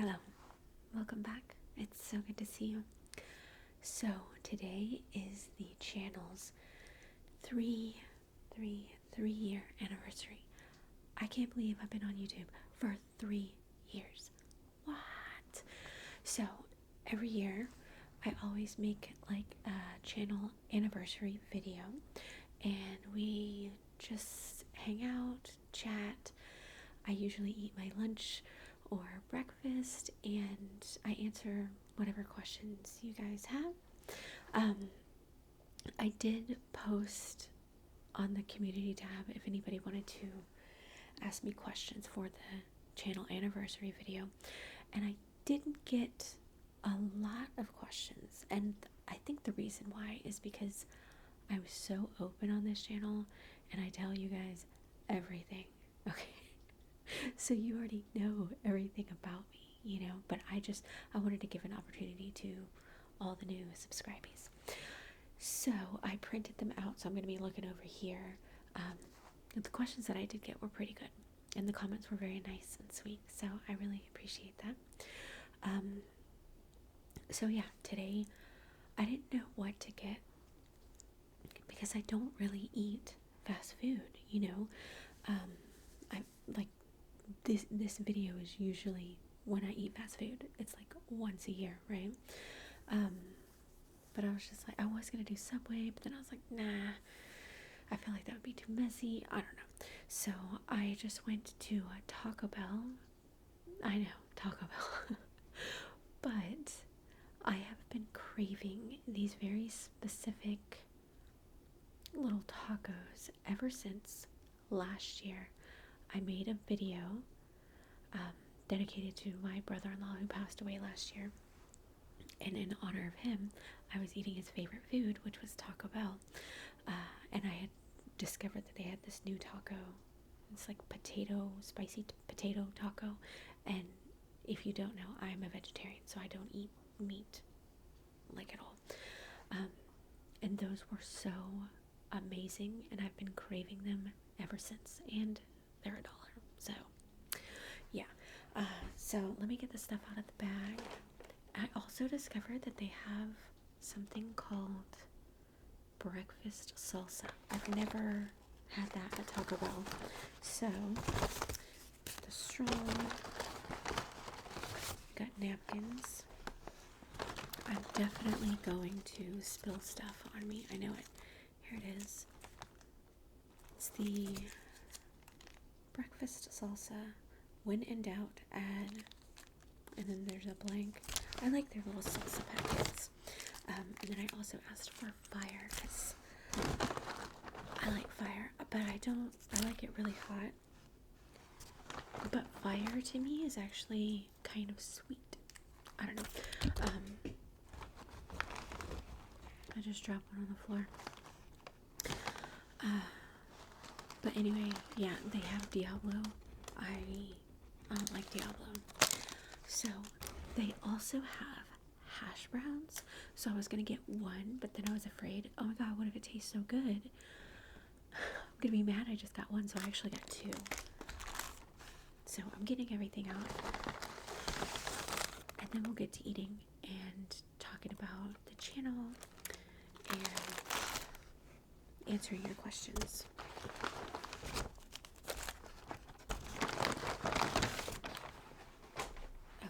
Hello, welcome back. It's so good to see you. So today is the channel's three-year anniversary. I can't believe I've been on YouTube for 3 years. What? So every year I always make like a channel anniversary video and we just hang out, chat. I usually eat my lunch or breakfast and I answer whatever questions you guys have. I did post on the community tab if anybody wanted to ask me questions for the channel anniversary video, and I didn't get a lot of questions, and I think the reason why is because I was so open on this channel and I tell you guys everything. Okay. So you already know everything about me, but I wanted to give an opportunity to all the new subscribees. So I printed them out, so I'm going to be looking over here. The questions that I did get were pretty good, and the comments were very nice and sweet, so I really appreciate that. So yeah, today I didn't know what to get because I don't really eat fast food, I like this video is usually when I eat fast food. It's like once a year, right? But I was just like, I was gonna do Subway, but then I was like, nah, I feel like that would be too messy. I don't know. So I just went to Taco Bell. I know, Taco Bell. But I have been craving these very specific little tacos ever since last year. I made a video dedicated to my brother-in-law who passed away last year, and in honor of him I was eating his favorite food, which was Taco Bell, and I had discovered that they had this new taco. It's like spicy potato taco, and if you don't know, I'm a vegetarian, so I don't eat meat like at all, and those were so amazing, and I've been craving them ever since, and they're $1, so yeah. So let me get the stuff out of the bag. I also discovered that they have something called breakfast salsa. I've never had that at Taco Bell. So the straw, got napkins. I'm definitely going to spill stuff on me. I know it. Here it is. It's the breakfast salsa. When in doubt, add. And then there's a blank. I like their little salsa packets. And then I also asked for fire because I like fire, but I like it really hot. But fire to me is actually kind of sweet. I don't know. I just dropped one on the floor. But anyway, yeah, they have Diablo. I don't like Diablo. So they also have hash browns. So I was gonna get one, but then I was afraid, oh my god, what if it tastes so good? I'm gonna be mad I just got one, so I actually got two. So I'm getting everything out, and then we'll get to eating and talking about the channel and answering your questions.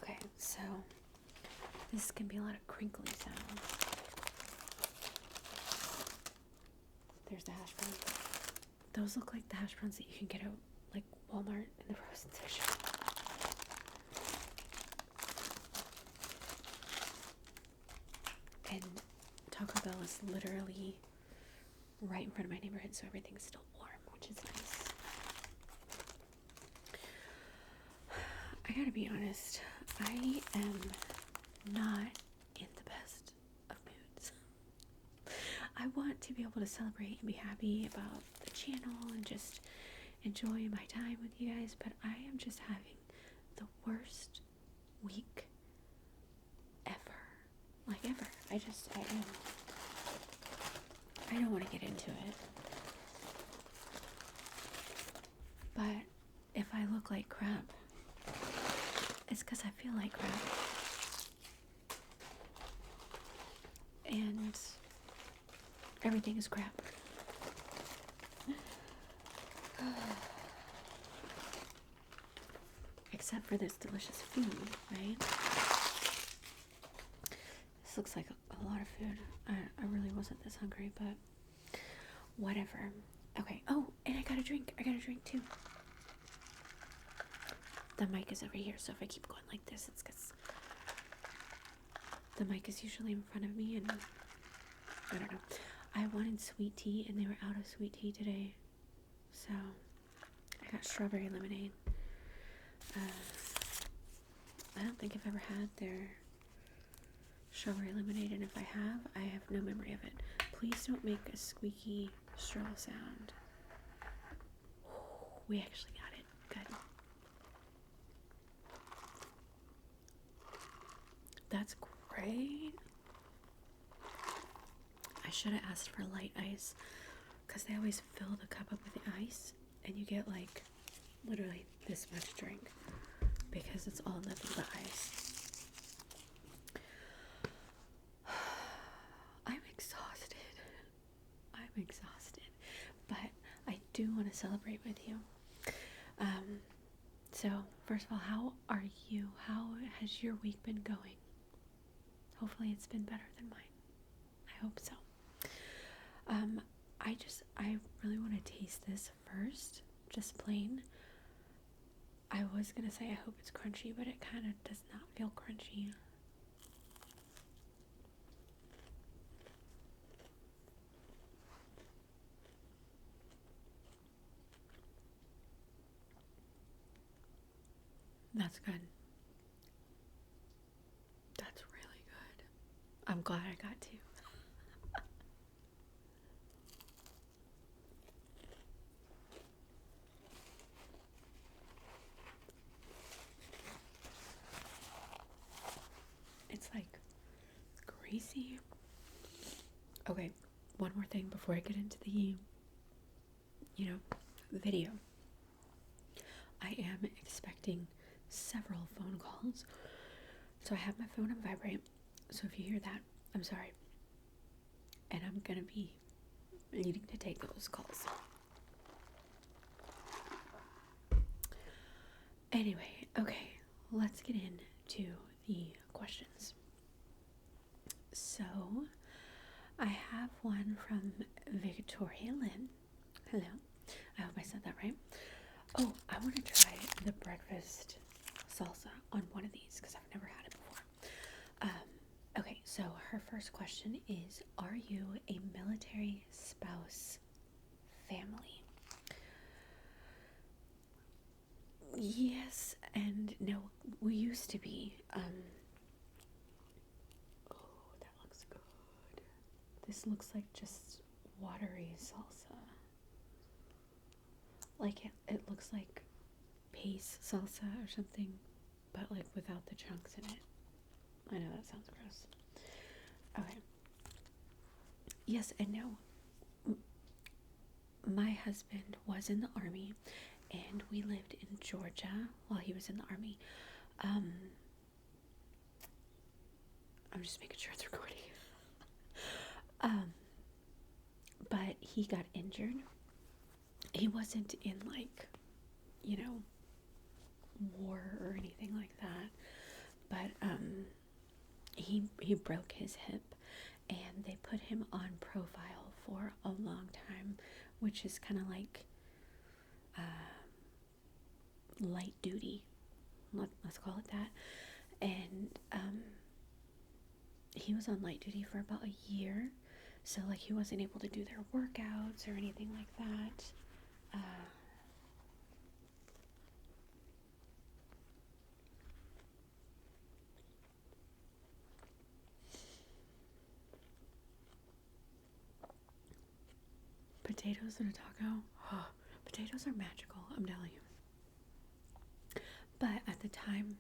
Okay, so this can be a lot of crinkly sounds. There's the hash browns. Those look like the hash browns that you can get at like Walmart in the frozen section. And Taco Bell is literally right in front of my neighborhood, so everything's still warm, which is nice. I gotta be honest, I am not in the best of moods. I want to be able to celebrate and be happy about the channel and just enjoy my time with you guys, but I am just having the worst week ever. Like ever. I am. I don't want to get into it. But if I look like crap, It's because I feel like crap. And everything is crap. Except for this delicious food, right? This looks like a lot of food. I really wasn't this hungry, but whatever. Okay. Oh, and I got a drink. I got a drink too. The mic is over here, so if I keep going like this, it's because the mic is usually in front of me, and I don't know. I wanted sweet tea, and they were out of sweet tea today, so I got strawberry lemonade. I don't think I've ever had their strawberry lemonade, and if I have no memory of it. Please don't make a squeaky straw sound. We actually got it. Good. That's great. I should have asked for light ice, because they always fill the cup up with the ice, and you get like literally this much drink, because it's all nothing but ice. I'm exhausted, but I do want to celebrate with you. So first of all, how are you? How has your week been going? Hopefully it's been better than mine. I hope so. I really want to taste this first, just plain. I was gonna say I hope it's crunchy, but it kind of does not feel crunchy. That's good. That's really good. I'm glad I got to. It's like greasy. Okay, one more thing before I get into the, video. I am expecting several phone calls. So I have my phone on vibrate. So if you hear that, I'm sorry. And I'm gonna be needing to take those calls. Anyway, okay, let's get into the questions. So I have one from Victoria Lynn. Hello. I hope I said that right. Oh, I want to try the breakfast salsa on one of these because I've never had it before. Okay, so her first question is, are you a military spouse family? Yes and no. We used to be. Oh, that looks good. This looks like just watery salsa. Like it looks like paste salsa or something, but like without the chunks in it. I know that sounds gross. Okay. Yes and no. My husband was in the army, and we lived in Georgia while he was in the army. I'm just making sure it's recording. But he got injured. He wasn't in war or anything like that. But he broke his hip, and they put him on profile for a long time, which is kind of like light duty. Let's call it that. And he was on light duty for about a year, so like he wasn't able to do their workouts or anything like that. Potatoes in a taco. Oh, potatoes are magical, I'm telling you. But at the time,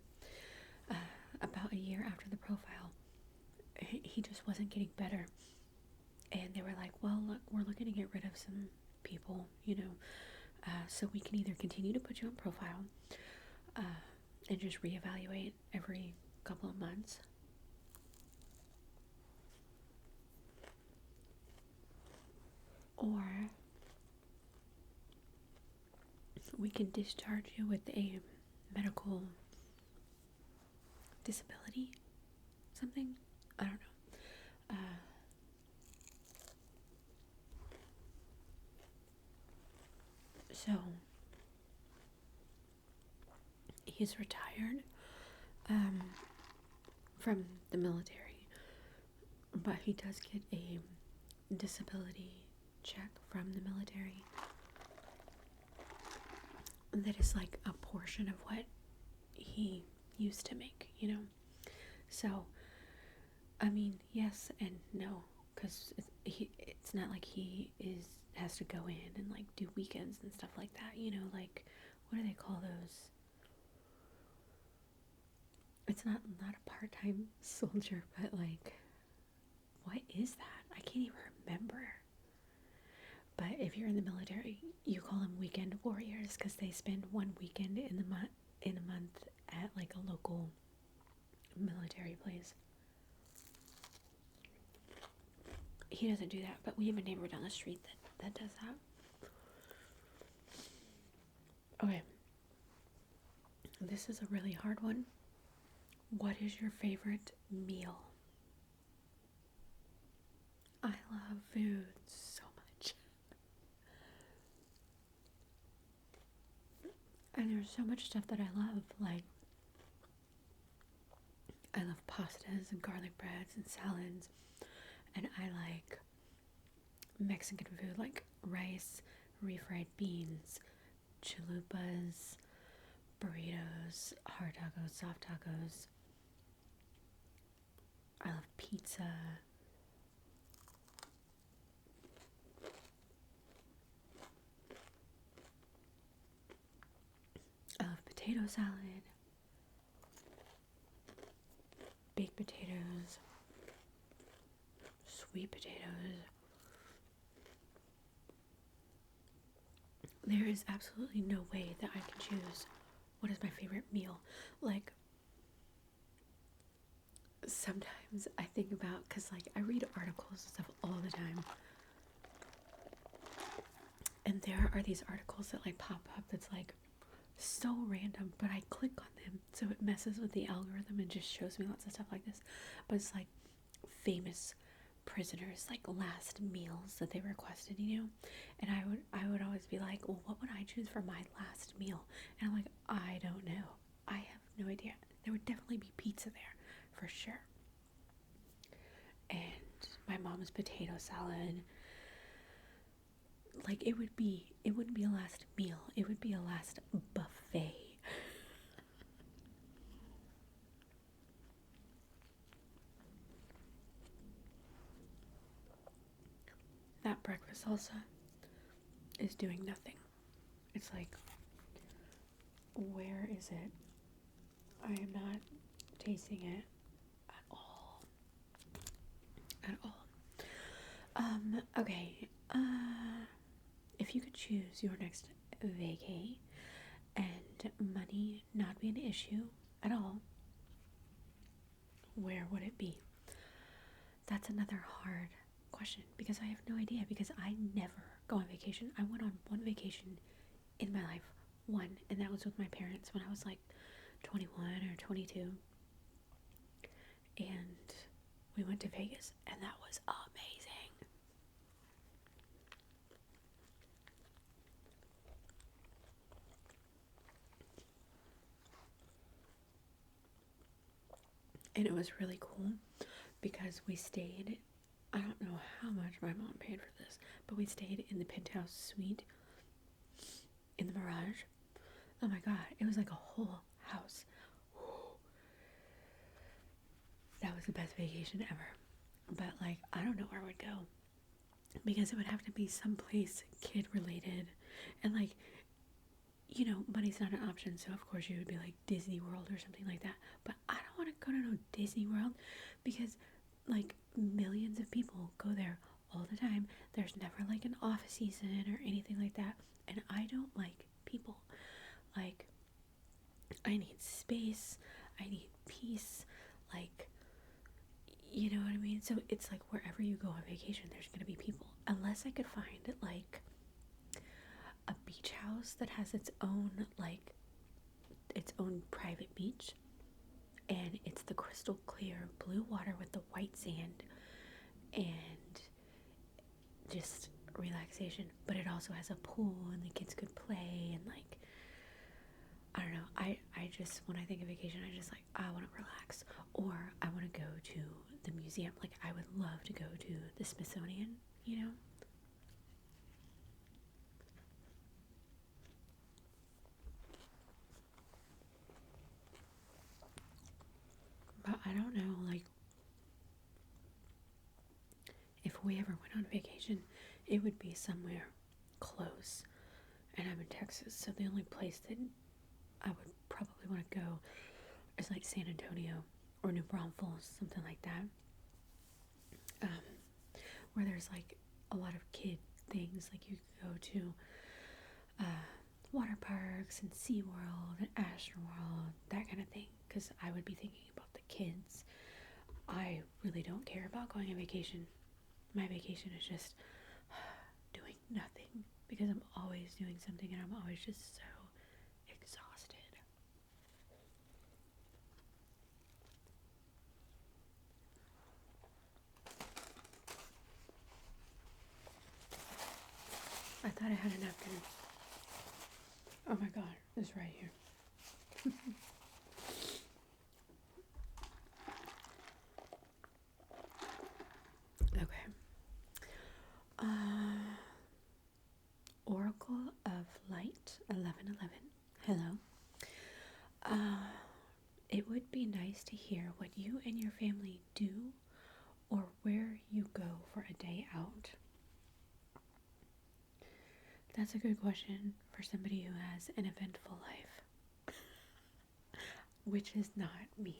about a year after the profile, he just wasn't getting better. And they were like, well, look, we're looking to get rid of some people, so we can either continue to put you on profile, and just reevaluate every couple of months. Or we can discharge you with a medical disability, something. I don't know. So he's retired from the military, but he does get a disability check from the military that is like a portion of what he used to make, you know? So, I mean, yes and no, because it's not like he has to go in and like do weekends and stuff like that, you know, like, what do they call those? It's not a part-time soldier, but like, what is that? I can't even remember. But if you're in the military, you call them weekend warriors because they spend one weekend in a month at like a local military place. He doesn't do that, but we have a neighbor down the street that does that. Okay. This is a really hard one. What is your favorite meal? I love food so much. And there's so much stuff that I love. Like, I love pastas and garlic breads and salads. And I like Mexican food, like rice, refried beans, chalupas, burritos, hard tacos, soft tacos. I love pizza. I love potato salad, baked potatoes, sweet potatoes. There is absolutely no way that I can choose what is my favorite meal. Like, sometimes I think about, because like I read articles and stuff all the time, and there are these articles that like pop up that's like so random, but I click on them so it messes with the algorithm and just shows me lots of stuff like this. But it's like famous prisoners, like last meals that they requested, you know? And I would always be like, well, what would I choose for my last meal? And I'm like, I don't know. I have no idea. There would definitely be pizza there for sure. And my mom's potato salad. Like, it wouldn't be a last meal. It would be a last buffet. That breakfast salsa is doing nothing. It's like, where is it? I am not tasting it at all. At all. Okay. If you could choose your next vacay and money not be an issue at all, where would it be? That's another hard question because I have no idea, because I never go on vacation. I went on one vacation in my life, one, and that was with my parents when I was like 21 or 22, and we went to Vegas, and that was amazing. And it was really cool because we stayed, I don't know how much my mom paid for this, but we stayed in the penthouse suite in the Mirage. Oh my god, it was like a whole house. That was the best vacation ever. But like, I don't know where I would go, because it would have to be someplace kid related, and like, you know, money's not an option, so of course you would be like Disney World or something like that. But I don't want to go to no Disney World because like millions of people go there all the time. There's never like an off season or anything like that, and I don't like people. Like, I need space. I need peace. Like, you know what I mean? So it's like wherever you go on vacation, there's going to be people. Unless I could find like a beach house that has its own, like, its own private beach. And it's the crystal clear blue water with the white sand and just relaxation. But it also has a pool and the kids could play and like, I don't know. I just, when I think of vacation, I just like, I want to relax, or I want to go to the museum. Like, I would love to go to the Smithsonian, you know? But I don't know, like, if we ever went on vacation, it would be somewhere close. And I'm in Texas, so the only place that I would probably want to go is like San Antonio or New Braunfels, something like that. Where there's like a lot of kid things, like you could go to water parks and SeaWorld and Astroworld, that kind of thing, because I would be thinking about the kids. I really don't care about going on vacation. My vacation is just doing nothing, because I'm always doing something and I'm always just so exhausted. I thought I had a napkin. Oh my god, it's right here. Okay. Oracle of Light 1111. Hello. It would be nice to hear what you and your family do or where you go for a day out. That's a good question for somebody who has an eventful life, which is not me.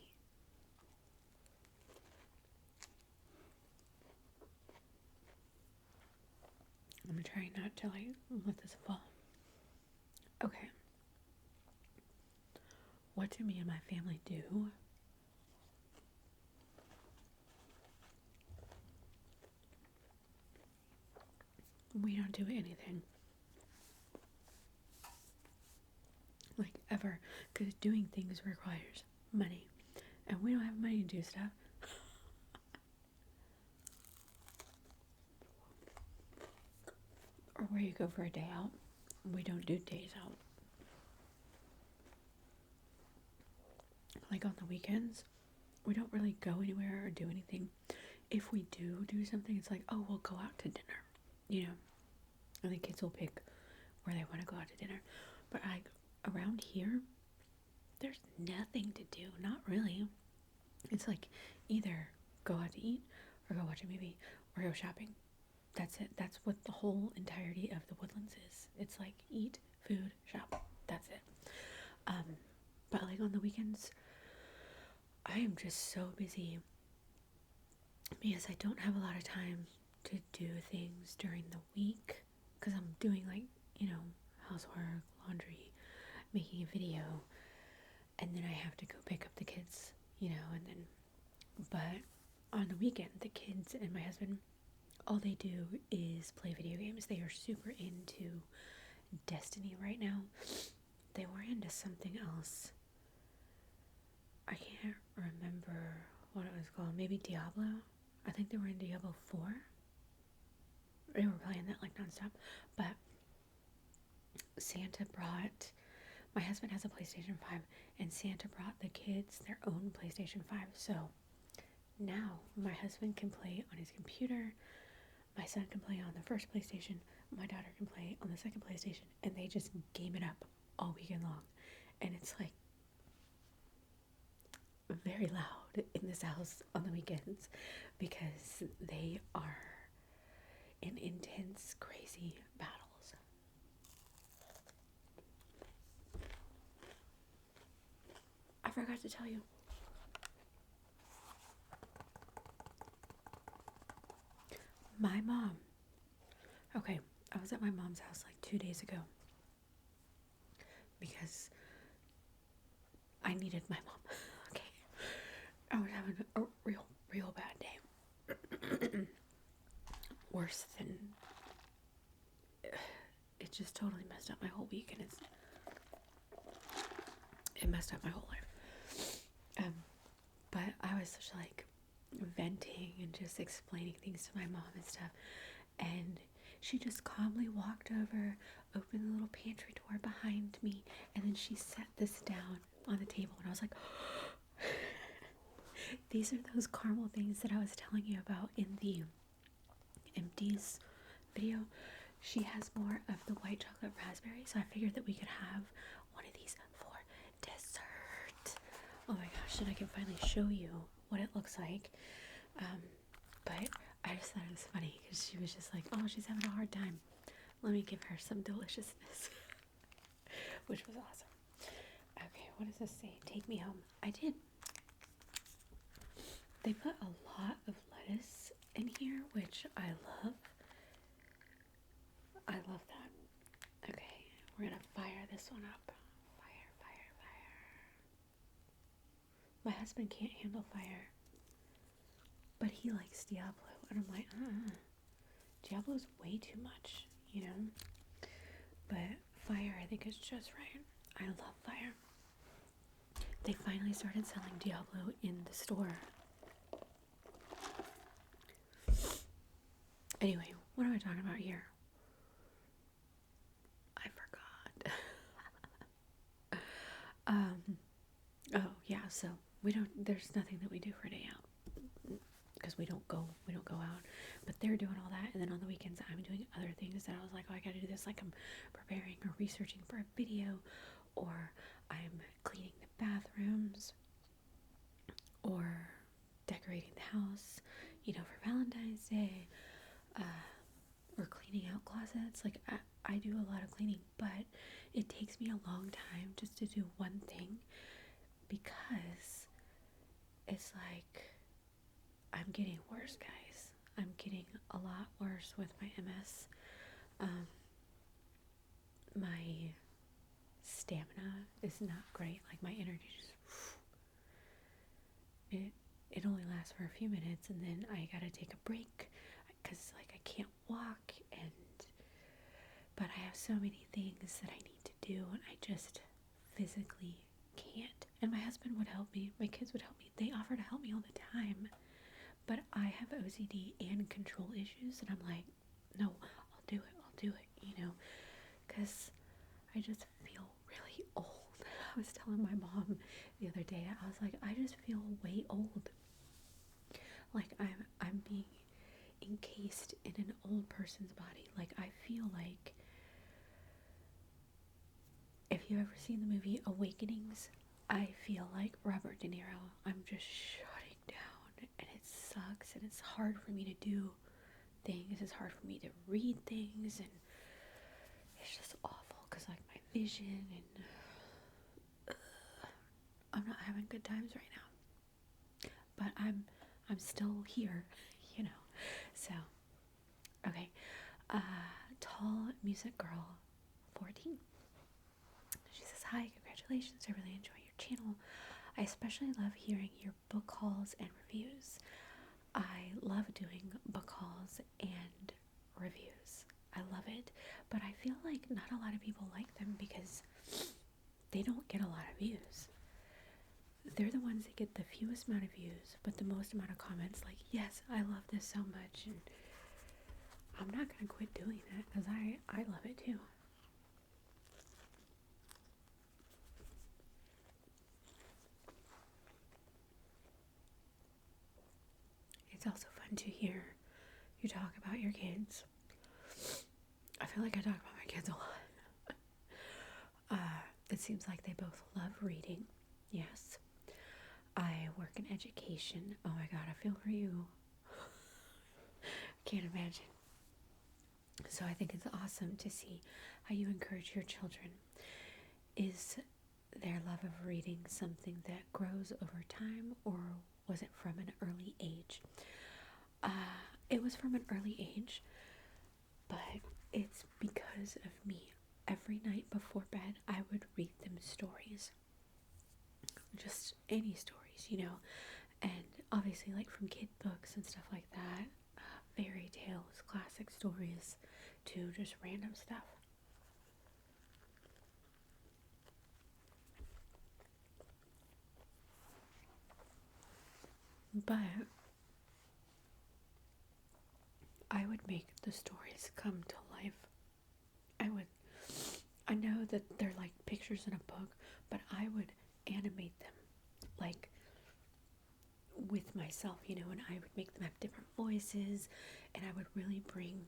I'm trying not to like let this fall. Okay. What do me and my family do? We don't do anything. Like, ever. Because doing things requires money. And we don't have money to do stuff. Or where you go for a day out. We don't do days out. Like on the weekends, we don't really go anywhere or do anything. If we do something, it's like, oh, we'll go out to dinner, you know, and the kids will pick where they want to go out to dinner. But like around here, there's nothing to do. Not really. It's like either go out to eat or go watch a movie or go shopping. That's it. That's what the whole entirety of the Woodlands is. It's like eat, food, shop. That's it. But like on the weekends, I am just so busy because I don't have a lot of time to do things during the week, because I'm doing like, you know, housework, laundry, making a video, and then I have to go pick up the kids, you know, and then, but on the weekend, the kids and my husband, all they do is play video games. They are super into Destiny right now. They were into something else. I can't remember what it was called. Maybe Diablo? I think they were in Diablo 4. They were playing that like nonstop. But Santa brought, my husband has a PlayStation 5, and Santa brought the kids their own PlayStation 5. So now my husband can play on his computer, my son can play on the first PlayStation, my daughter can play on the second PlayStation, and they just game it up all weekend long. And it's like very loud in this house on the weekends because they are in intense, crazy battles. I forgot to tell you. My mom. Okay, I was at my mom's house like 2 days ago because I needed my mom. Okay. I was having a real bad day. Worse than, it just totally messed up my whole week, and it messed up my whole life. But I was just like venting and just explaining things to my mom and stuff, and she just calmly walked over, opened the little pantry door behind me, and then she set this down on the table, and I was like, these are those caramel things that I was telling you about in the empties video. She has more of the white chocolate raspberry, so I figured that we could have one of these for dessert. Oh my gosh, and I can finally show you what it looks like. But I just thought it was funny because she was just like, oh, she's having a hard time. Let me give her some deliciousness. Which was awesome. Okay, what does this say? Take me home. I did. They put a lot of lettuce in here, which I love. I love that. Okay, we're gonna fire this one up. Fire, fire, fire. My husband can't handle fire, but he likes Diablo, and I'm like, Diablo's way too much, you know? But fire, I think, is just right. I love fire. They finally started selling Diablo in the store. Anyway, what am I talking about here? I forgot. Oh yeah, so there's nothing that we do for a day out because we don't go out, but they're doing all that, and then on the weekends I'm doing other things that I was like, oh, I gotta do this, like I'm preparing or researching for a video, or I'm cleaning the bathrooms, or decorating the house, you know, for Valentine's Day, or cleaning out closets. Like I do a lot of cleaning, but it takes me a long time just to do one thing because it's like I'm getting worse, guys. I'm getting a lot worse with my MS. My stamina is not great. Like my energy just it only lasts for a few minutes, and then I gotta take a break because like I can't walk, but I have so many things that I need to do, and I just physically can't. And my husband would help me, my kids would help me, they offer to help me all the time, but I have OCD and control issues, and I'm like, no, I'll do it, you know, because I just feel really old. I was telling my mom the other day, I was like, I just feel way old. Like I'm being encased in an old person's body. Like I feel like, if you've ever seen the movie Awakenings, I feel like Robert De Niro. I'm just shutting down, and it sucks, and it's hard for me to do things. It's hard for me to read things, and it's just awful because like my vision, and I'm not having good times right now. But I'm still here, you know. So, okay. Tall music girl 14. She says, hi, congratulations, I really enjoy your channel. I especially love hearing your book hauls and reviews. I love doing book hauls and reviews. I love it, but I feel like not a lot of people like them because they don't get a lot of views. They're the ones that get the fewest amount of views, but the most amount of comments, like, yes, I love this so much, and I'm not going to quit doing that because I love it too. It's also fun to hear you talk about your kids. I feel like I talk about my kids a lot. It seems like they both love reading. Yes. I work in education. Oh my god, I feel for you. Can't imagine. So I think it's awesome to see how you encourage your children. Is their love of reading something that grows over time, or was it from an early age? It was from an early age, but it's because of me. Every night before bed, I would read them stories. any stories, and obviously like from kid books and stuff like that, fairy tales, classic stories, to just random stuff. But I would make the stories come to life. I would. I know that they're like pictures in a book, but I would animate them like with myself, and I would make them have different voices, and I would really bring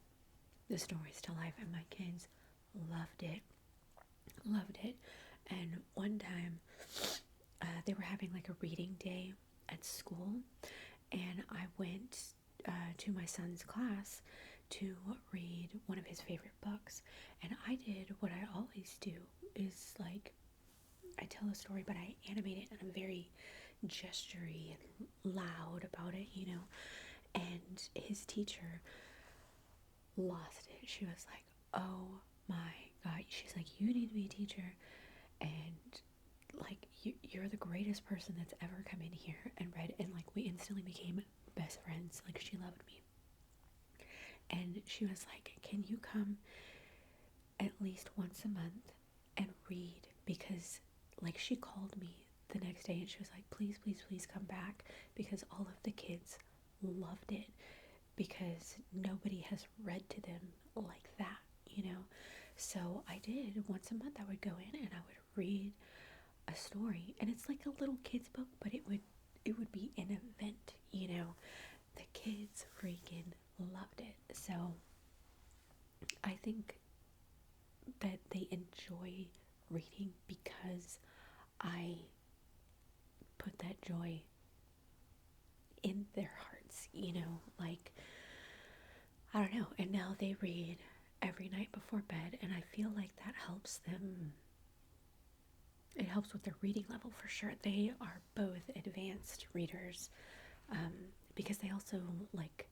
the stories to life, and my kids loved it. Loved it. And one time, they were having like a reading day at school, and I went to my son's class to read one of his favorite books. And I did what I always do, is like I tell a story, but I animate it, and I'm very gestury and loud about it, And his teacher lost it. She was like, "Oh my God!" She's like, "You need to be a teacher, and like you're the greatest person that's ever come in here and read." And like we instantly became best friends. Like she loved me, and she was like, "Can you come at least once a month and read?" Because like she called me the next day and she was like, "Please, please, please come back," because all of the kids loved it, because nobody has read to them like that. So I did. Once a month I would go in and I would read a story, and it's like a little kids book, but it would be an event. The kids freaking loved it. So I think that they enjoy reading because I put that joy in their hearts. Like, I don't know. And now they read every night before bed, and I feel like that helps them. It helps with their reading level for sure. They are both advanced readers, because they also like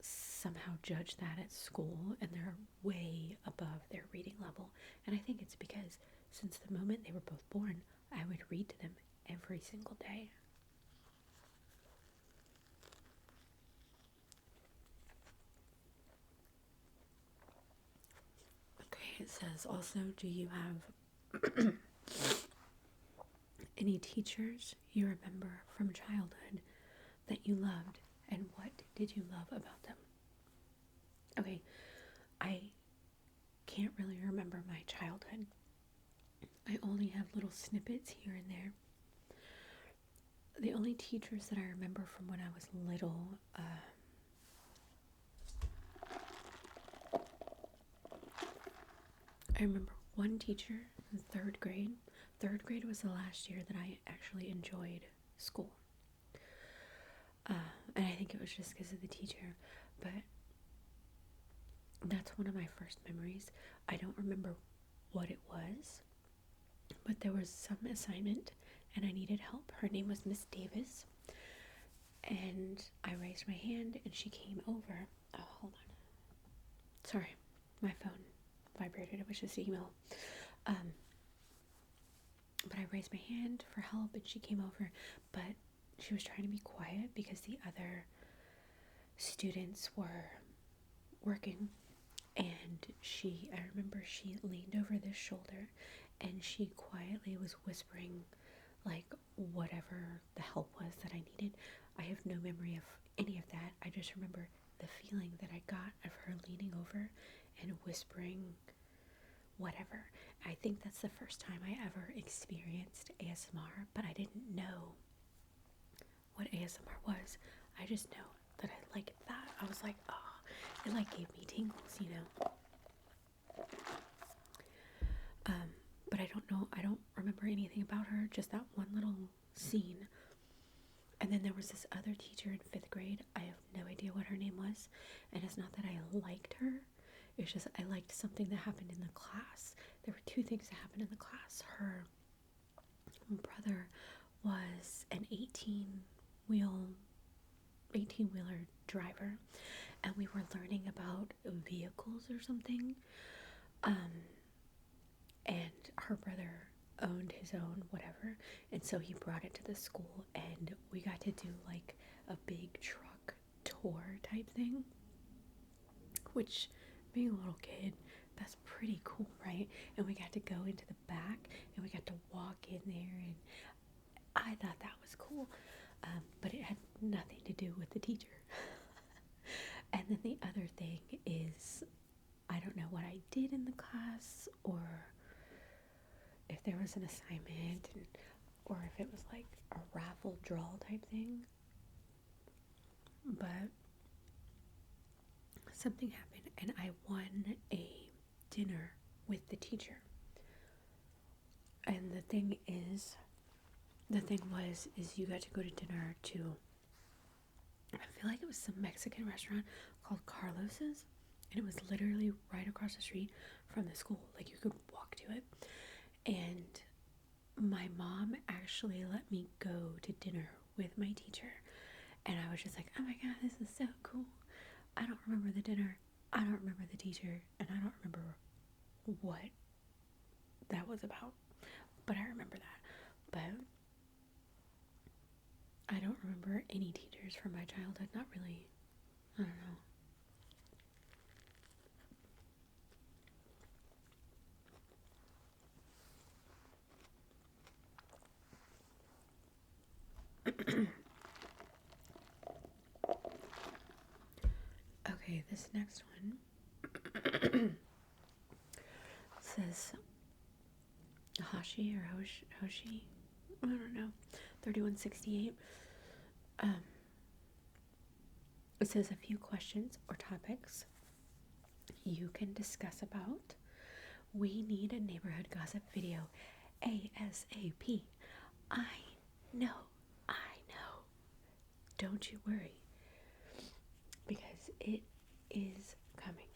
somehow judge that at school, and they're way above their reading level. And I think it's because since the moment they were both born, I would read to them every single day. Okay, it says also, do you have any teachers you remember from childhood that you loved, and what did you love about them? Okay, I can't really remember my childhood. I only have little snippets here and there. The only teachers that I remember from when I was little, I remember one teacher in third grade. Third grade was the last year that I actually enjoyed school. And I think it was just because of the teacher, but that's one of my first memories. I don't remember what it was, but there was some assignment and I needed help. Her name was Miss Davis, and I raised my hand and she came over. Oh, hold on. Sorry, my phone vibrated. It was just email. But I raised my hand for help and she came over, but she was trying to be quiet because the other students were working. And I remember she leaned over this shoulder and she quietly was whispering like whatever the help was that I needed. I have no memory of any of that. I just remember the feeling that I got of her leaning over and whispering whatever. I think that's the first time I ever experienced ASMR, but I didn't know what ASMR was. I just know that I liked that. I was like, oh, it like gave me tingles. But I don't know, I don't remember anything about her, just that one little scene. And then there was this other teacher in 5th grade. I have no idea what her name was, and it's not that I liked her, it's just I liked something that happened in the class. There were two things that happened in the class. Her brother was an 18-wheeler driver, and we were learning about vehicles or something. And her brother owned his own, whatever. And so he brought it to the school, and we got to do like a big truck tour type thing, which, being a little kid, that's pretty cool, right? And we got to go into the back, and we got to walk in there, and I thought that was cool. But it had nothing to do with the teacher. And then the other thing is, I don't know what I did in the class, or if there was an assignment, or if it was like a raffle draw type thing. But something happened, and I won a dinner with the teacher. And the thing was you got to go to dinner to, I feel like it was some Mexican restaurant called Carlos's, and it was literally right across the street from the school. Like, you could walk to it. And my mom actually let me go to dinner with my teacher, and I was just like, oh my god, this is so cool. I don't remember the dinner, I don't remember the teacher, and I don't remember what that was about, but I remember that. But I don't remember any teachers from my childhood. Not really. I don't know. Okay, this next one says Hashi or Hoshi, I don't know, 3168. It says a few questions or topics you can discuss about. We need a neighborhood gossip video ASAP. I know. Don't you worry, because it is coming.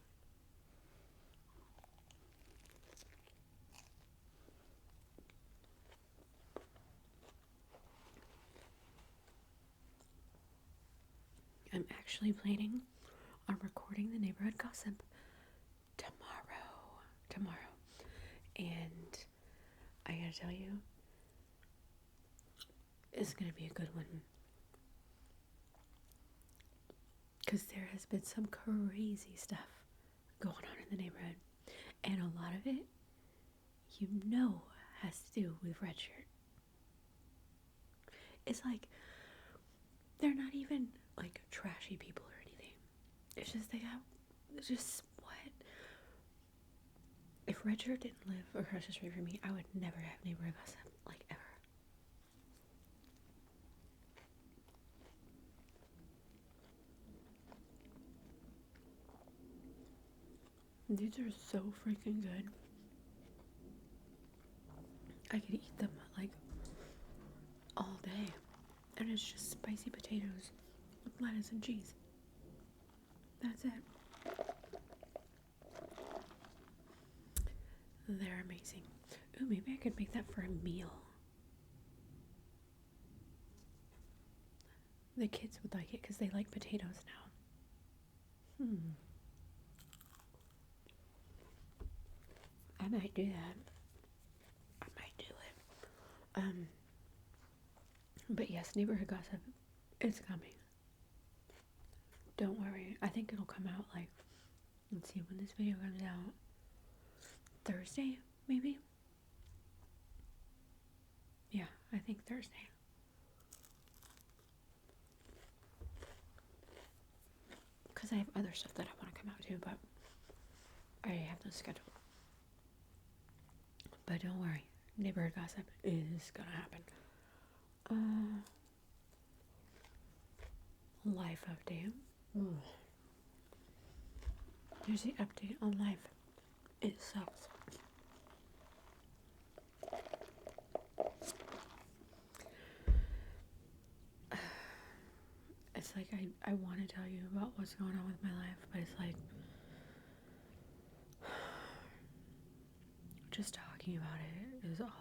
I'm actually planning on recording the neighborhood gossip tomorrow. And I gotta tell you, it's gonna be a good one. Because there has been some crazy stuff going on in the neighborhood. And a lot of it, has to do with Red Shirt. It's like, they're not even like trashy people or anything. It's just what? If Red Shirt didn't live across the street from me, I would never have neighborhood gossip, like, ever. These are so freaking good. I could eat them like all day. And it's just spicy potatoes with lettuce and cheese. That's it. They're amazing. Ooh, maybe I could make that for a meal. The kids would like it because they like potatoes now. I might do that. I might do it. But yes, neighborhood gossip, it's coming. Don't worry. I think it'll come out like, let's see when this video comes out. Thursday, maybe? Yeah, I think Thursday. Because I have other stuff that I want to come out too, but I already have those scheduled. But don't worry, neighborhood gossip is gonna happen. Life update. Here's the update on life. It sucks. It's like I want to tell you about what's going on with my life, but it's like just talking about it is awful.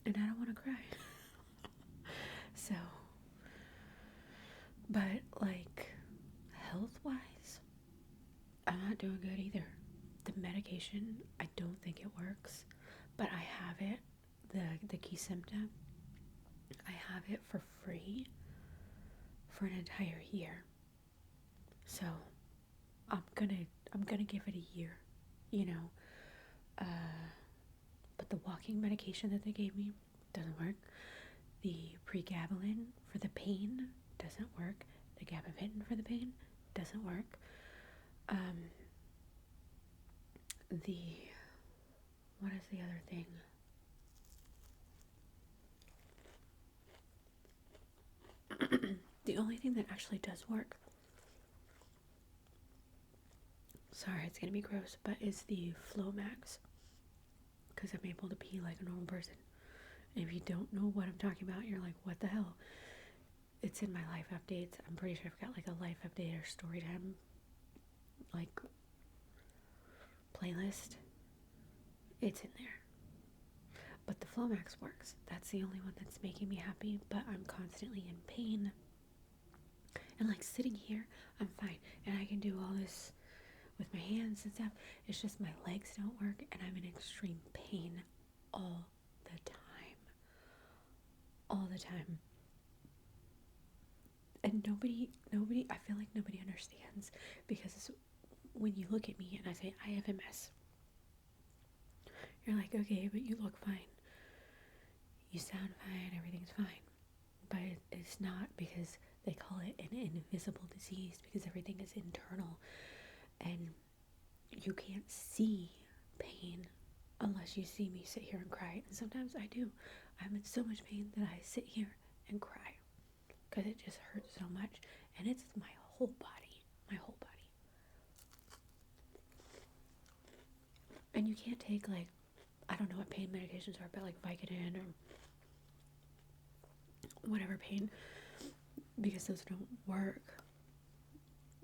And I don't want to cry. So, but like health-wise, I'm not doing good either. The medication, I don't think it works, but I have it, the Kesimpta. I have it for free for an entire year. So I'm gonna give it a year, you know. But the walking medication that they gave me doesn't work. The pregabalin for the pain doesn't work. The gabapentin for the pain doesn't work. What is the other thing? The only thing that actually does work, sorry, it's gonna be gross, but is the Flomax, because I'm able to pee like a normal person. And if you don't know what I'm talking about, you're like, what the hell? It's in my life updates. I'm pretty sure I've got like a life update or storytime like playlist. It's in there. But the Flomax works. That's the only one that's making me happy, but I'm constantly in pain. And like sitting here, I'm fine. And I can do all this with my hands and stuff. It's just my legs don't work and I'm in extreme pain all the time. All the time. And nobody, I feel like nobody understands, because when you look at me and I say, I have MS, you're like, okay, but you look fine. You sound fine, everything's fine. But it's not, because they call it an invisible disease, because everything is internal. And you can't see pain unless you see me sit here and cry. And sometimes I do. I'm in so much pain that I sit here and cry, because it just hurts so much. And it's my whole body. My whole body. And you can't take, like, I don't know what pain medications are, but like Vicodin or whatever pain, because those don't work.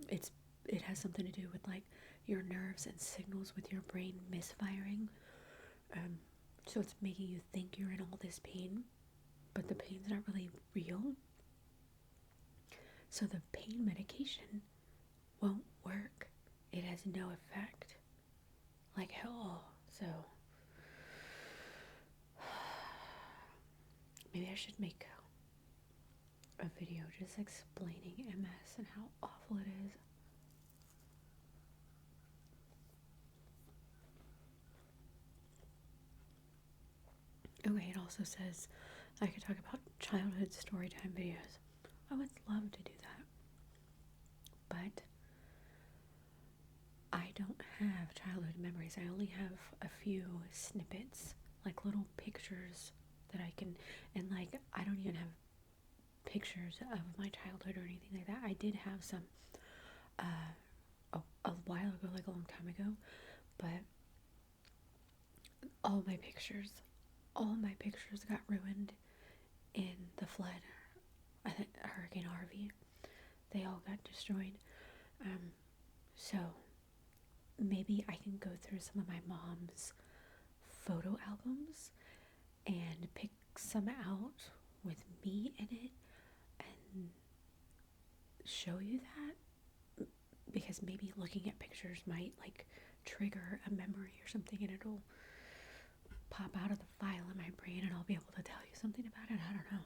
It has something to do with like your nerves and signals with your brain misfiring. So it's making you think you're in all this pain, but the pain's not really real. So the pain medication won't work. It has no effect. Like hell. So maybe I should make a video just explaining MS and how awful it is. Okay, it also says I could talk about childhood storytime videos. I would love to do that. But I don't have childhood memories. I only have a few snippets, like little pictures that I can, and like I don't even have pictures of my childhood or anything like that. I did have some a while ago, like a long time ago, but all my pictures got ruined in the flood. I think Hurricane Harvey. They all got destroyed. So maybe I can go through some of my mom's photo albums and pick some out with me in it and show you that, because maybe looking at pictures might like trigger a memory or something, and it'll pop out of the file in my brain and I'll be able to tell you something about it. I don't know.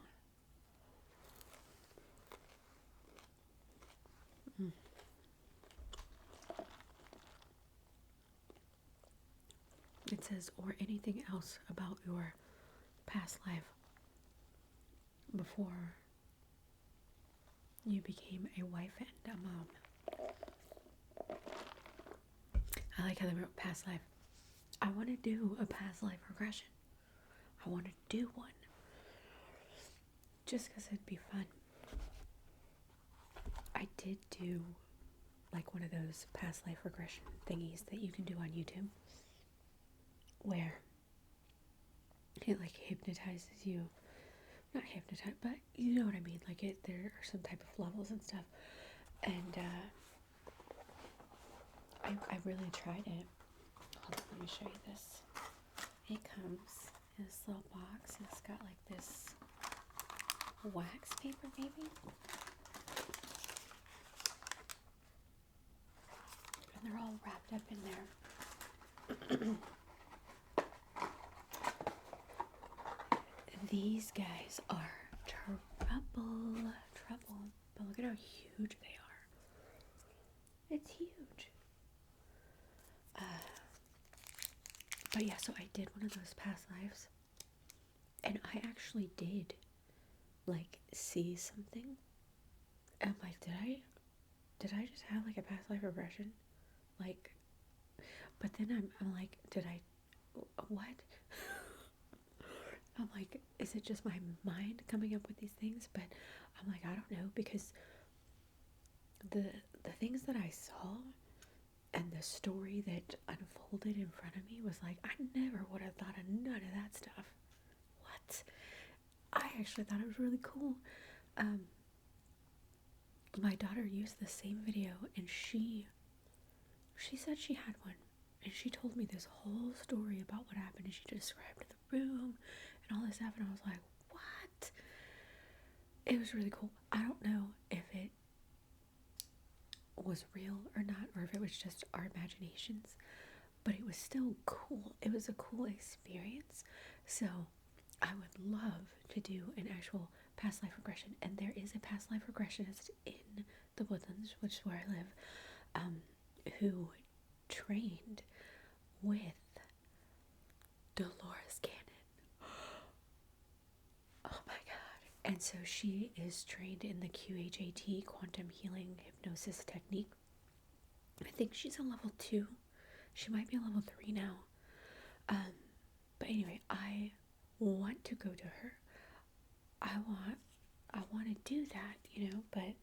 It says, or anything else about your past life before you became a wife and a mom. I like how they wrote past life. I want to do a past life regression. I want to do one. Just because it'd be fun. I did do like one of those past life regression thingies that you can do on YouTube, where it like hypnotizes you. Not hypnotize, but you know what I mean. Like there are some type of levels and stuff. And I really tried it. Hold on, let me show you this. It comes in this little box, and it's got like this wax paper, maybe. And they're all wrapped up in there. These guys are trouble. But look at how huge they are. It's huge. But yeah, so I did one of those past lives. And I actually did, like, see something. And I'm like, did I just have, like, a past life regression? Like, but then I'm like, what? I'm like, is it just my mind coming up with these things? But I'm like, I don't know, because the things that I saw and the story that unfolded in front of me was like, I never would have thought of none of that stuff. What? I actually thought it was really cool. My daughter used the same video, and she said she had one, and she told me this whole story about what happened, and she described the room and all this stuff, and I was like, what? It was really cool. I don't know if it was real or not, or if it was just our imaginations, but it was still cool. It was a cool experience. So I would love to do an actual past life regression, and there is a past life regressionist in the Woodlands, which is where I live, who trained with Dolores Cannon. Oh my god. And so she is trained in the QHAT, quantum healing hypnosis technique. I think she's a level 2. She might be a level 3 now. But anyway, I want to go to her. I want to do that, but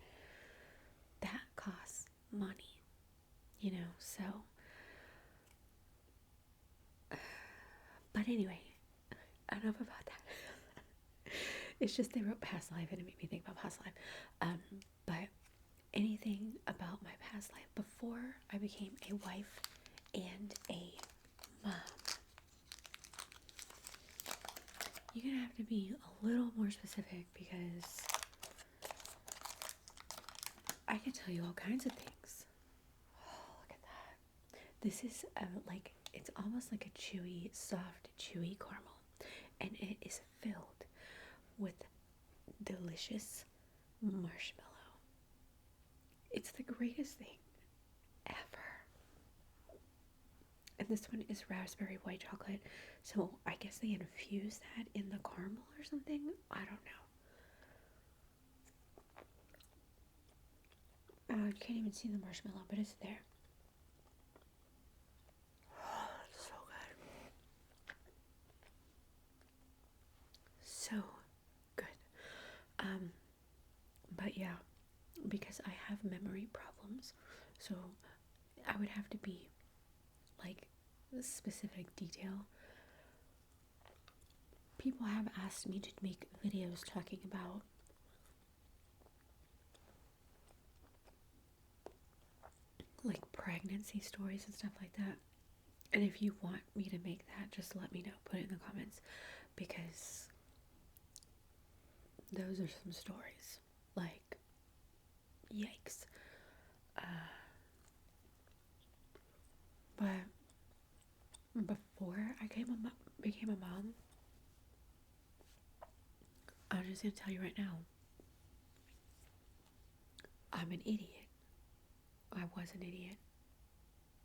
that costs money, so. But anyway, enough about that. It's just they wrote past life and it made me think about past life. But anything about my past life before I became a wife and a mom. You're gonna have to be a little more specific, because I can tell you all kinds of things. Oh, look at that. This is like, it's almost like a chewy, soft, chewy caramel. And it is filled with delicious marshmallow. It's the greatest thing ever. And this one is raspberry white chocolate. So I guess they infuse that in the caramel or something. I don't know. You can't even see the marshmallow, but it's there. Oh, it's so good. So good. But yeah, because I have memory problems, so I would have to be like specific detail. People have asked me to make videos talking about like pregnancy stories and stuff like that. And if you want me to make that, just let me know. Put it in the comments, because those are some stories. Like, yikes. But before I became a mom, I'm just gonna tell you right now, I'm an idiot. I was an idiot.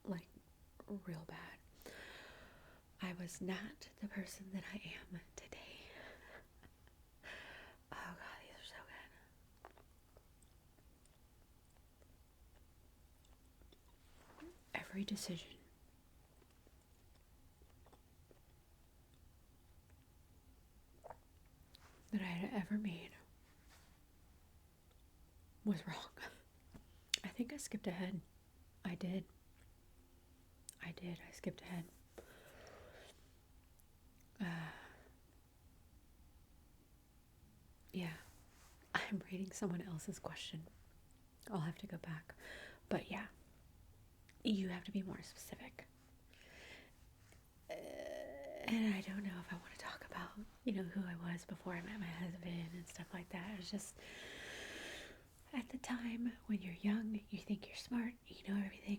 Like, real bad. I was not the person that I am today. Oh god, these are so good. Every decision that I had ever made was wrong. I think I skipped ahead. I did. I skipped ahead. Yeah. I'm reading someone else's question. I'll have to go back. But yeah, you have to be more specific. And I don't know if I want to talk about, who I was before I met my husband and stuff like that. It's just, at the time when you're young, you think you're smart, you know everything,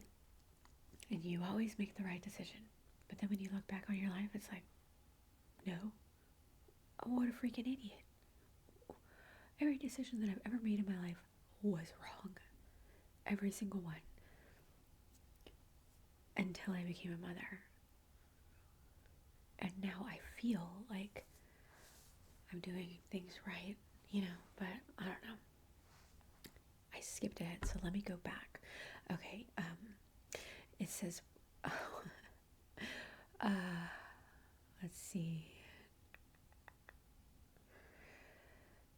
and you always make the right decision. But then when you look back on your life, it's like, no, oh, what a freaking idiot. Every decision that I've ever made in my life was wrong. Every single one. Until I became a mother. And now I feel like I'm doing things right, but I don't know. I skipped ahead, so let me go back. Okay, it says, let's see.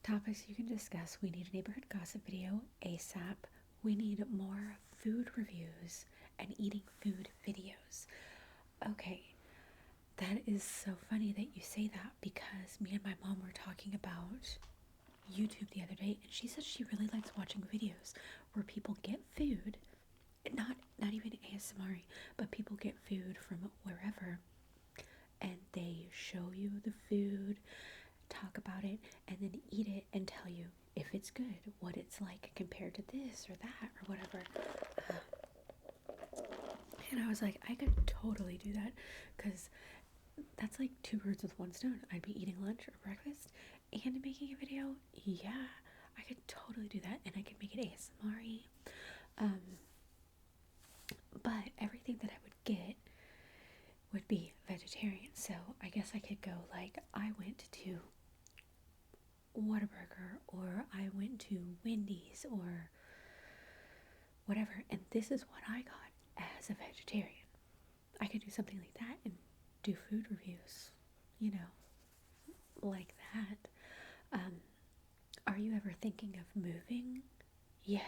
Topics you can discuss. We need a neighborhood gossip video ASAP. We need more food reviews and eating food videos. Okay, that is so funny that you say that, because me and my mom were talking about YouTube the other day, and she said she really likes watching videos where people get food, not even ASMR, but people get food from wherever, and they show you the food, talk about it, and then eat it and tell you if it's good, what it's like compared to this or that or whatever. And I was like, I could totally do that, because that's like 2 birds with 1 stone. I'd be eating lunch or breakfast and making a video. Yeah, I could totally do that, and I could make it ASMR-y. But everything that I would get would be vegetarian. So I guess I could go like, I went to Whataburger, or I went to Wendy's, or whatever, and this is what I got as a vegetarian. I could do something like that and do food reviews, like that. Are you ever thinking of moving? Yeah,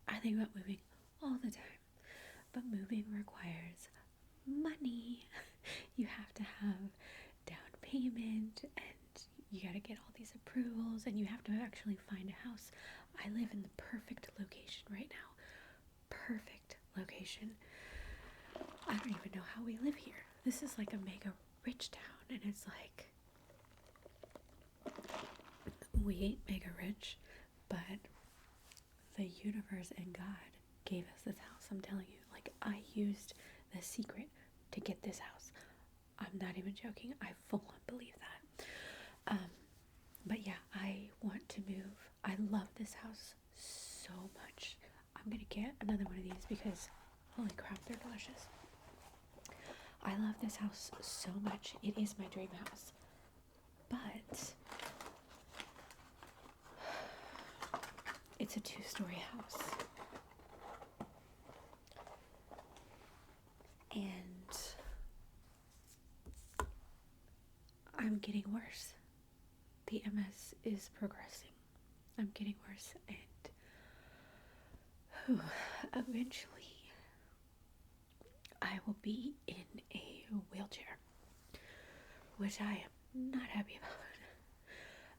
I think about moving all the time, but moving requires money. You have to have down payment, and you gotta get all these approvals, and you have to actually find a house. I live in the perfect location right now. Perfect location. I don't even know how we live here. This is like a mega rich town, and it's like, we ain't mega rich, but the universe and God gave us this house. I'm telling you, like, I used the secret to get this house. I'm not even joking. I full on believe that. But yeah, I want to move. I love this house so much. I'm gonna get another one of these because, holy crap, they're delicious. I love this house so much. It is my dream house. But it's a 2-story house. And I'm getting worse. The MS is progressing. I'm getting worse, and eventually I will be in a wheelchair, which I am not happy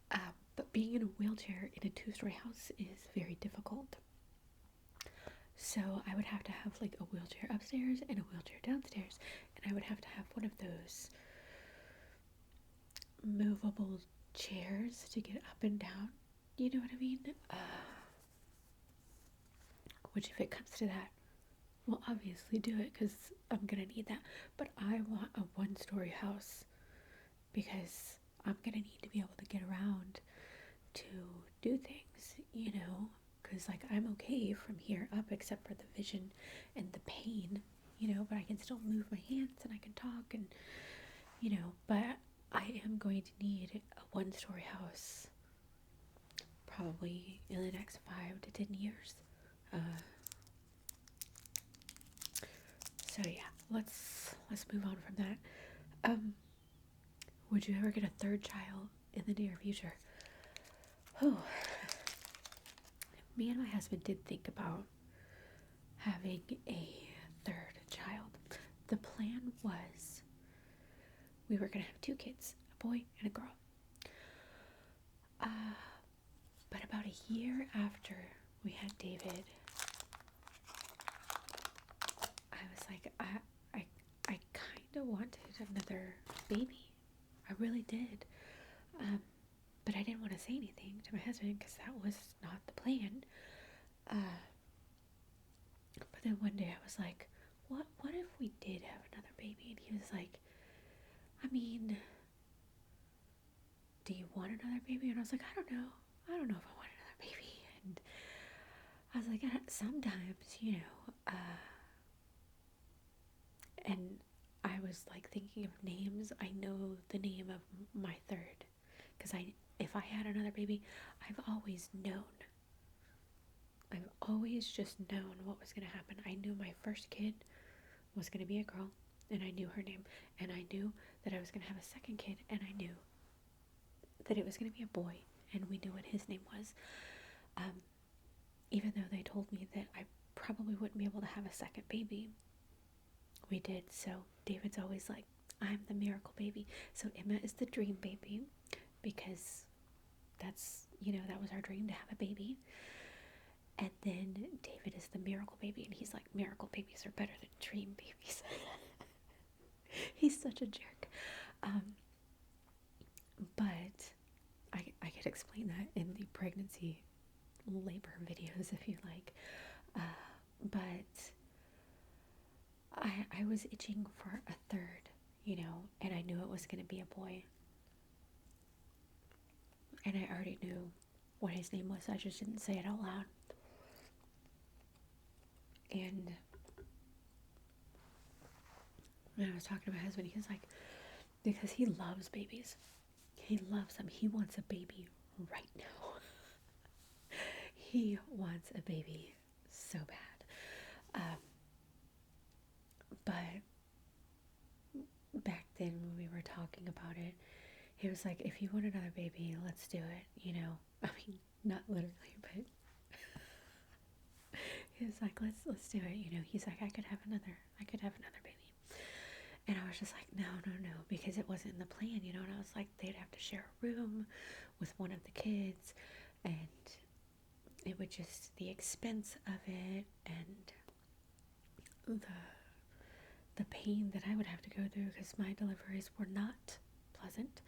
about. But being in a wheelchair in a 2-story house is very difficult. So I would have to have like a wheelchair upstairs and a wheelchair downstairs, and I would have to have one of those movable chairs to get up and down. You know what I mean? Which, if it comes to that, we'll obviously do it, because I'm gonna need that. But I want a 1-story house, because I'm gonna need to be able to get around to do things, because like, I'm okay from here up, except for the vision and the pain, but I can still move my hands and I can talk, and but I am going to need a 1-story house probably in the next 5 to 10 years. So yeah, let's move on from that. Would you ever get a 3rd child in the near future? Oh, me and my husband did think about having a 3rd child. The plan was we were gonna have 2 kids, a boy and a girl. But about a year after we had David, I was like, I kind of wanted another baby. I really did. But I didn't want to say anything to my husband, because that was not the plan. But then one day I was like, what if we did have another baby? And he was like, I mean, do you want another baby? And I was like, I don't know. I don't know if I want another baby. And I was like, sometimes, and I was like thinking of names. I know the name of my third, because if I had another baby, I've always just known what was going to happen. I knew my first kid was going to be a girl, and I knew her name, and I knew that I was going to have a second kid, and I knew that it was going to be a boy, and we knew what his name was. Even though they told me that I probably wouldn't be able to have a second baby, we did. So David's always like, I'm the miracle baby. So Emma is the dream baby, because that's, that was our dream, to have a baby. And then David is the miracle baby, and he's like, miracle babies are better than dream babies. He's such a jerk. But I could explain that in the pregnancy labor videos if you like. But I was itching for a third, and I knew it was going to be a boy. And I already knew what his name was. I just didn't say it out loud. And when I was talking to my husband, he was like, because he loves babies. He loves them. He wants a baby right now. He wants a baby so bad. But back then when we were talking about it, he was like, if you want another baby, let's do it, I mean, not literally, but he was like, let's do it, he's like, I could have another baby. And I was just like, no, because it wasn't in the plan, and I was like, they'd have to share a room with one of the kids, and it would just, the expense of it, and the pain that I would have to go through, because my deliveries were not pleasant.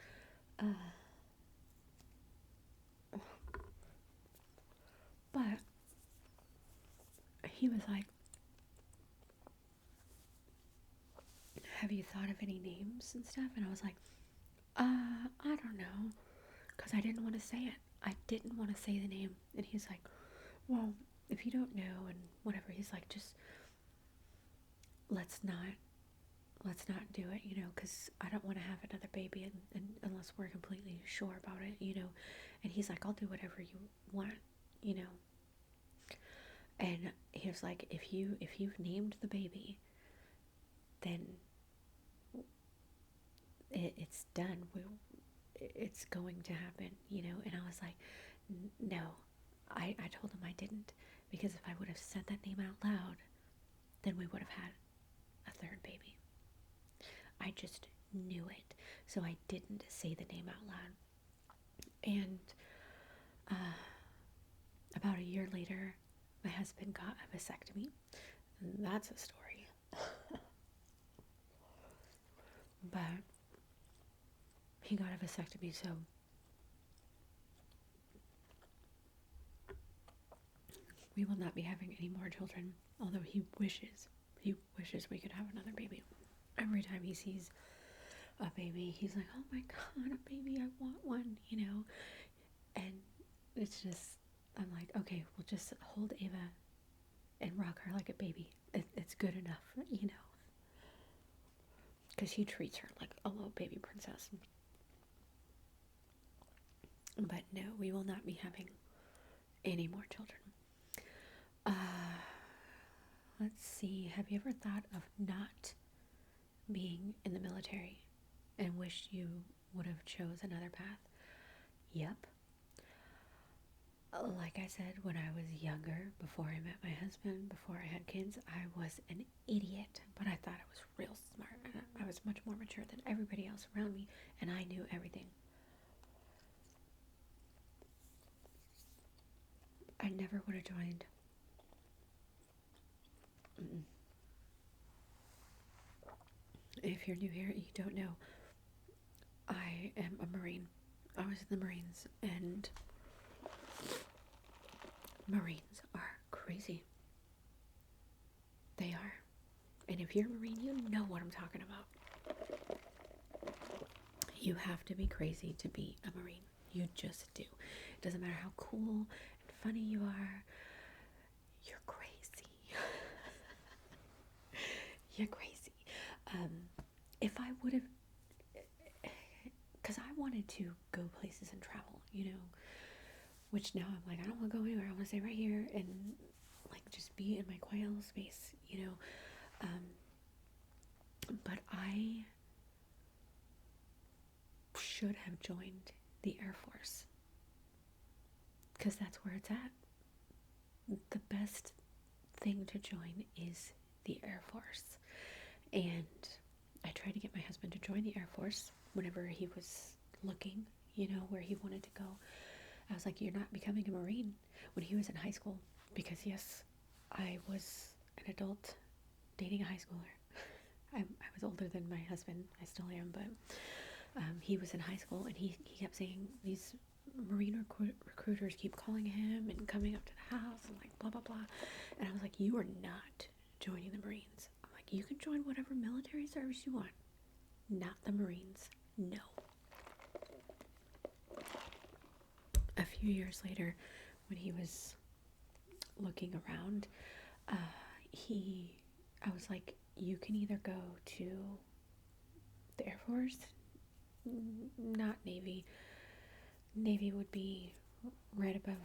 But he was like, have you thought of any names and stuff? And I was like, I don't know, because I didn't want to say it. I didn't want to say the name. And he's like, well, if you don't know and whatever, he's like, just let's not do it, because I don't want to have another baby and unless we're completely sure about it, and he's like, I'll do whatever you want, and he was like, if you've named the baby, then it's done. It's going to happen, and I was like, no. I told him I didn't, because if I would have said that name out loud, then we would have had a third baby. I just knew it, so I didn't say the name out loud. And about a year later, my husband got a vasectomy. And that's a story. But he got a vasectomy, so we will not be having any more children, although he wishes we could have another baby. Every time he sees a baby, he's like, oh my god, a baby, I want one, and it's just, I'm like, okay, we'll just hold Ava and rock her like a baby. It's good enough, because he treats her like a little baby princess. But no, we will not be having any more children. Let's see, have you ever thought of not being in the military and wished you would have chose another path? Yep. Like I said, when I was younger, before I met my husband, before I had kids, I was an idiot, but I thought I was real smart, and I was much more mature than everybody else around me, and I knew everything. I never would have joined. If you're new here, you don't know, I am a Marine. I was in the Marines, and Marines are crazy. They are. And if you're a Marine, you know what I'm talking about. You have to be crazy to be a Marine. You just do. It doesn't matter how cool and funny you are. You're crazy. You're crazy. If I would have, because I wanted to go places and travel, which now I'm like, I don't want to go anywhere. I want to stay right here and like just be in my quiet little space, but I should have joined the Air Force because that's where it's at. The best thing to join is the Air Force. And I tried to get my husband to join the Air Force whenever he was looking, where he wanted to go. I was like, you're not becoming a Marine, when he was in high school, because yes, I was an adult dating a high schooler. I was older than my husband. I still am, but he was in high school, and he kept saying these Marine recruiters keep calling him and coming up to the house and like blah blah blah. And I was like, you are not joining the Marines. I'm like, you can join whatever military service you want, not the Marines. No. A few years later, when he was looking around, I was like, you can either go to the Air Force, not Navy. Navy would be right above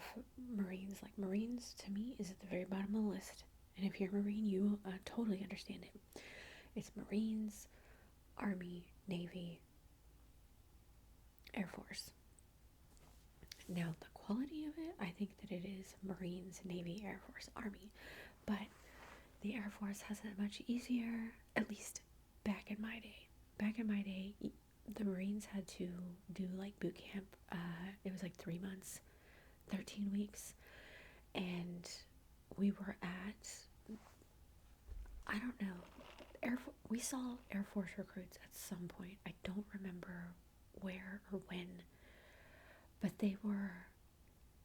Marines. Like, Marines to me is at the very bottom of the list. And if you're a Marine, you totally understand it. It's Marines, Army, Navy, Air Force. Now, the quality of it, I think that it is Marines, Navy, Air Force, Army. But the Air Force has it much easier, at least back in my day. Back in my day, the Marines had to do like boot camp. It was like 3 months, 13 weeks. And we were at, I don't know, we saw Air Force recruits at some point. I don't remember where or when, but they were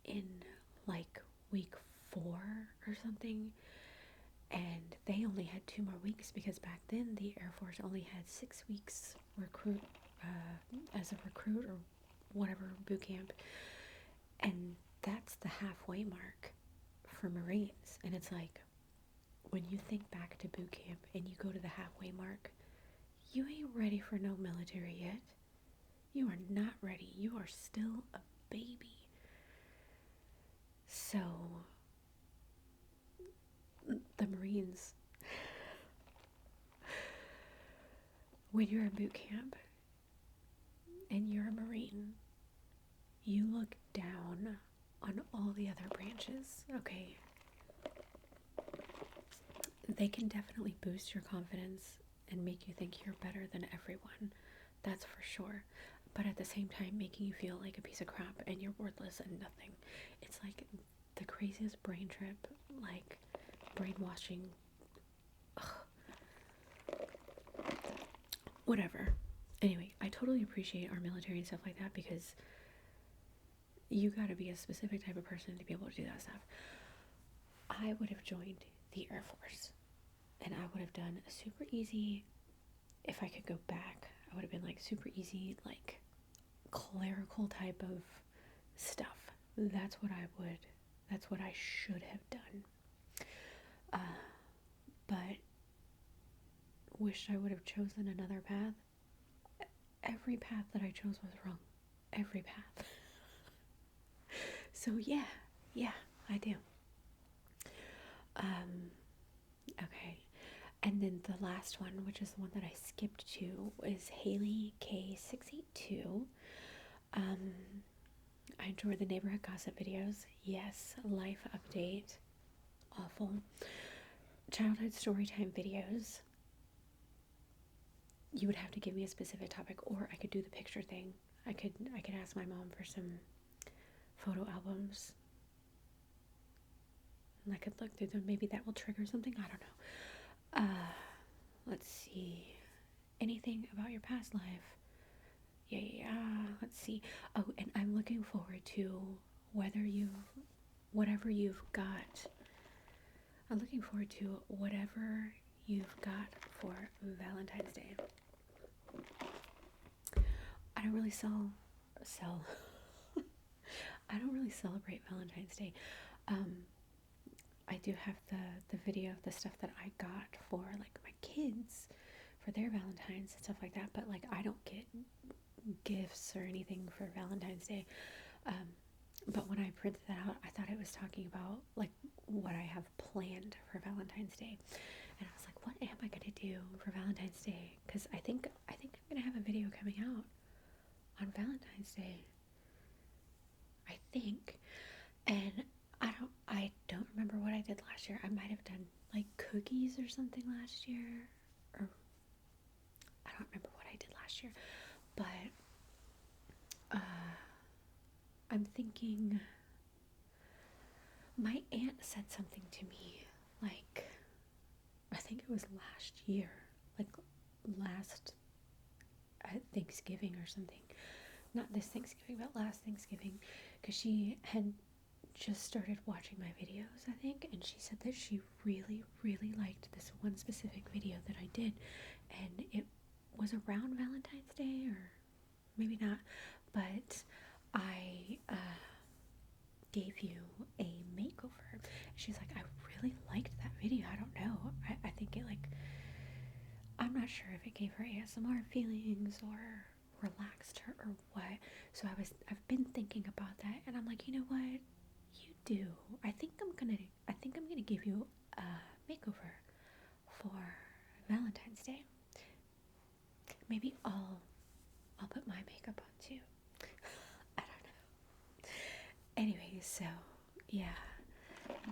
in like week 4 or something, and they only had 2 more weeks because back then the Air Force only had 6 weeks as a recruit or whatever boot camp, and that's the halfway mark for Marines. And it's like, when you think back to boot camp and you go to the halfway mark, you ain't ready for no military yet. You are not ready. You are still a baby. So the Marines, when you're in boot camp and you're a Marine, you look down on all the other branches, okay? They can definitely boost your confidence and make you think you're better than everyone. That's for sure. But at the same time, making you feel like a piece of crap and you're worthless and nothing. It's like the craziest brain trip, like brainwashing. Ugh. Whatever. Anyway, I totally appreciate our military and stuff like that, because you gotta be a specific type of person to be able to do that stuff. I would have joined the Air Force, and I would have done a super easy, if I could go back, I would have been like super easy, like clerical type of stuff. That's what I should have done. But wish I would have chosen another path. Every path that I chose was wrong. Every path. So yeah, I do. Okay. And then the last one, which is the one that I skipped to, is Haley K682. I enjoy the neighborhood gossip videos. Yes. Life update. Awful. Childhood storytime videos. You would have to give me a specific topic, or I could do the picture thing. I could ask my mom for some photo albums. And I could look through them. Maybe that will trigger something. I don't know. Let's see. Anything about your past life? Yeah. Let's see. Oh, and I'm looking forward to whatever you've got. I'm looking forward to whatever you've got for Valentine's Day. I don't really I don't really celebrate Valentine's Day. I do have the video of the stuff that I got for like my kids for their Valentines and stuff like that, but like I don't get gifts or anything for Valentine's Day. But when I printed that out, I thought it was talking about like what I have planned for Valentine's Day, and I was like, what am I gonna do for Valentine's Day? Because I think I'm gonna have a video coming out on Valentine's Day. I think, and I don't remember what I did last year. I might have done like cookies or something last year, or I don't remember what I did last year, but I'm thinking my aunt said something to me like, I think it was last year, like last Thanksgiving or something. Not this Thanksgiving, but last Thanksgiving, because she had just started watching my videos, I think, and she said that she really, really liked this one specific video that I did, and it was around Valentine's Day, or maybe not, but I gave you a makeover. She's like, I really liked that video. I don't know. I think it like, I'm not sure if it gave her ASMR feelings or relaxed her or what. So I've been thinking about that, and I'm like, you know what? You do. I think I'm gonna give you a makeover for Valentine's Day. Maybe I'll put my makeup on too. I don't know. Anyway, so yeah,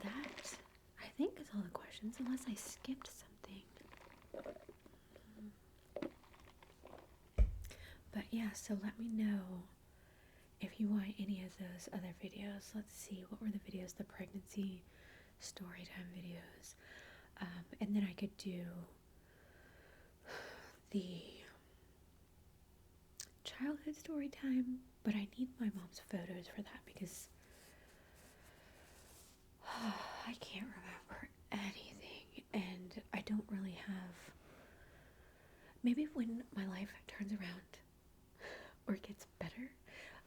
that I think is all the questions, unless I skipped something. But yeah, so let me know if you want any of those other videos. Let's see, what were the videos? The pregnancy story time videos. And then I could do the childhood story time, but I need my mom's photos for that because I can't remember anything, and I don't really have. Maybe when my life turns around or gets better,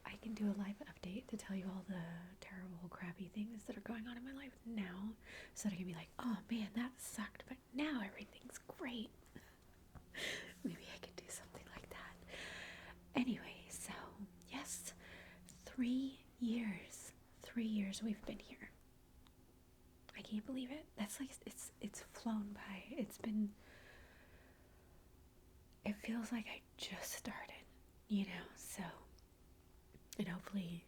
I can do a live update to tell you all the terrible, crappy things that are going on in my life now, so that I can be like, oh man, that sucked, but now everything's great. Maybe I could do something like that. Anyway, so yes, 3 years. 3 years we've been here. I can't believe it. That's like, it's flown by. It feels like I just started, so, and hopefully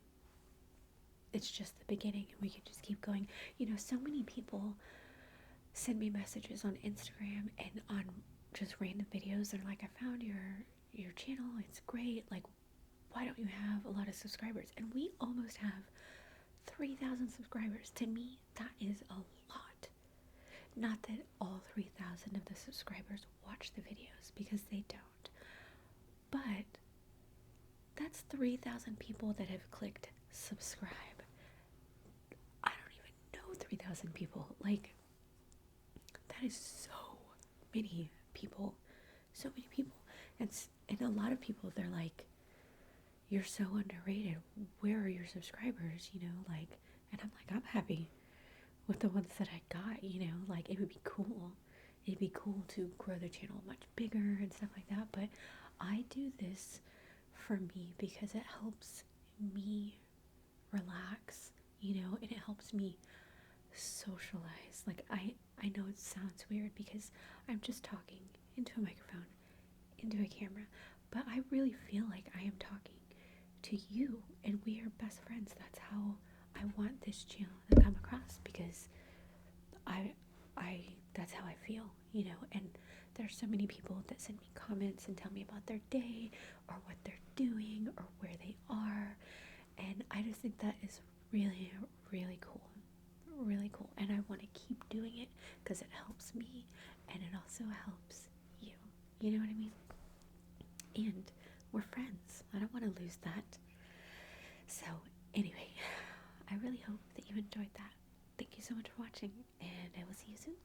it's just the beginning and we can just keep going. So many people send me messages on Instagram and on just random videos. They're like, I found your channel, it's great, like, why don't you have a lot of subscribers? And we almost have 3,000 subscribers. To me, that is a lot. Not that all 3,000 of the subscribers watch the videos, because they don't, but that's 3,000 people that have clicked subscribe. I don't even know 3,000 people. Like, that is so many people. So many people. And a lot of people, they're like, you're so underrated. Where are your subscribers? Like, and I'm like, I'm happy with the ones that I got, like, it would be cool. It'd be cool to grow the channel much bigger and stuff like that. But I do this for me because it helps me relax, and it helps me socialize. Like, I know it sounds weird because I'm just talking into a microphone, into a camera, but I really feel like I am talking to you, and we are best friends. That's how I want this channel to come across, because that's how I feel, and there's so many people that send me comments and tell me about their day or what they're doing or where they are, and I just think that is really, really cool. Really cool. And I want to keep doing it because it helps me and it also helps you. You know what I mean? And we're friends. I don't want to lose that. So, anyway, I really hope that you enjoyed that. Thank you so much for watching, and I will see you soon.